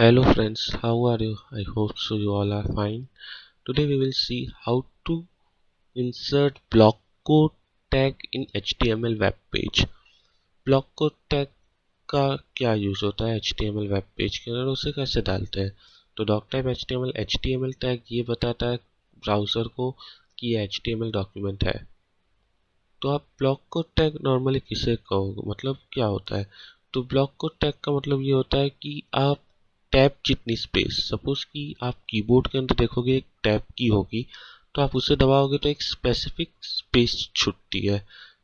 Hello friends, how are you? I hope so you all are fine. Today we will see how to insert block quote tag in HTML web page. Block code tag का क्या use होता है HTML web page के अंदर, उसे कैसे डालते हैं? तो डॉक टाइप HTML टैग ये बताता है ब्राउजर को कि ये HTML डॉक्यूमेंट है। तो आप ब्लॉक कोड टैग नॉर्मली किसे कहोगे, मतलब क्या होता है? तो ब्लॉक कोड टैग का मतलब ये होता है कि आप टैब जितनी स्पेस, सपोज कि आप कीबोर्ड के अंदर देखोगे एक टैब की होगी, तो आप उसे दबाओगे तो एक स्पेसिफिक स्पेस छूटती है।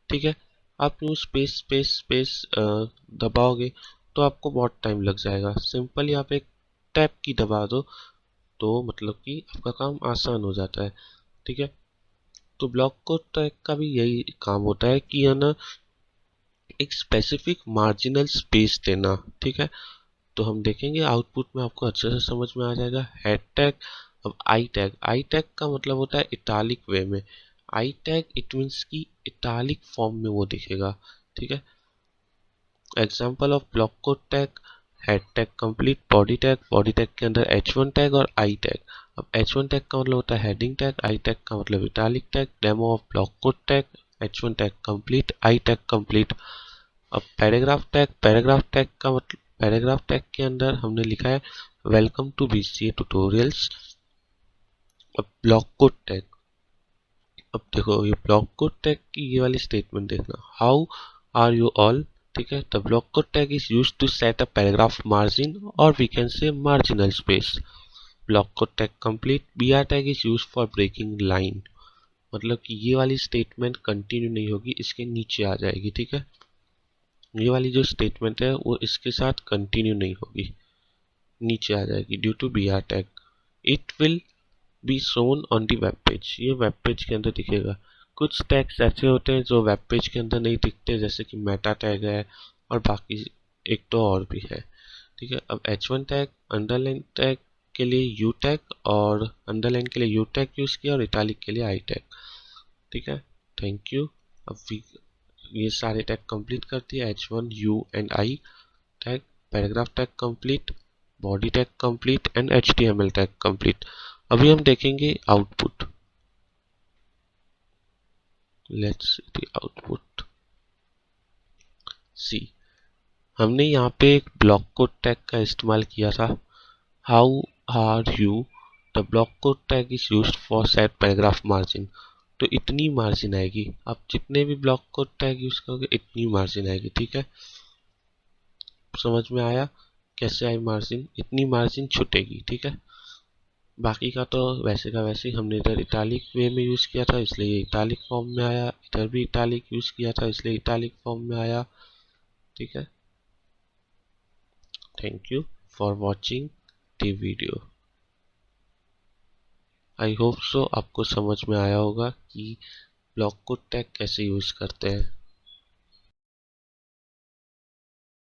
ठीक है, आप यूँ स्पेस स्पेस स्पेस दबाओगे तो आपको बहुत टाइम लग जाएगा। सिंपली आप एक टैब की दबा दो तो मतलब कि आपका काम आसान हो जाता है। ठीक है, तो ब्लॉक कोड टैग का भी यही काम होता है कि है ना, एक स्पेसिफिक मार्जिनल स्पेस देना। ठीक है, तो हम देखेंगे आउटपुट में आपको अच्छे से समझ में आ जाएगा। हेड टैग, अब आई टैग का मतलब होता है इटालिक वे में। आई टैग इट मीन्स की इटालिक फॉर्म में वो दिखेगा। ठीक है, example of block code tag, head tag complete, body tag के अंदर h1 टैग और आई टैग। अब h1 टैग का मतलब होता है हेडिंग टैग, आई टैग का मतलब italic tag. Demo of block code tag, h1 tag complete, I tag complete. अब पैराग्राफ टैग का मतलब, पैराग्राफ टैग के अंदर हमने लिखा है वेलकम टू बीसीए ट्यूटोरियल्स। अब ब्लॉक कोड टैग, अब देखो ये ब्लॉक कोड टैग की ये वाली स्टेटमेंट देखना, हाउ आर यू ऑल। ठीक है, the block code tag is used to set a paragraph margin और we can say marginal space. Block code tag complete, BR tag is used for breaking line. मतलब कि ये वाली statement continue नहीं होगी, इसके नीचे आ जाएगी। ठीक है, ये वाली जो स्टेटमेंट है वो इसके साथ कंटिन्यू नहीं होगी, नीचे आ जाएगी due to B R tag. It will be shown on the web page, ये वेब पेज के अंदर दिखेगा। कुछ टैग्स ऐसे होते हैं जो वेब पेज के अंदर नहीं दिखते, जैसे कि मेटा टैग है और बाकी एक तो और भी है। ठीक है, अब h1 टैग, अंडरलाइन टैग के लिए यू टैग और अंडरलाइन के लिए यू टैग यूज किया और इटालिक के लिए आई टैग। ठीक है, थैंक यू। अब ये सारे टैग कंप्लीट कर दिया, h1 U and I tag, paragraph tag complete, body tag complete and html tag complete. अभी हम देखेंगे output. Let's see the output. See, हमने यहाँ पे एक ब्लॉक कोड टैग का इस्तेमाल किया था, how are you. The block code tag is used for set paragraph margin. तो इतनी मार्जिन आएगी, आप जितने भी ब्लॉक कोड टैग यूज करोगे इतनी मार्जिन आएगी। ठीक है, समझ में आया कैसे आई मार्जिन? इतनी मार्जिन छूटेगी। ठीक है, बाकी का तो वैसे का वैसे ही, हमने इधर इटालिक वे में यूज किया था इसलिए ये इटालिक फॉर्म में आया, इधर भी इटालिक यूज किया था इसलिए इटालिक फॉर्म में आया। ठीक है, thank you for watching the video. I hope so आपको समझ में आया होगा कि ब्लॉक कोड टैग कैसे यूज करते हैं।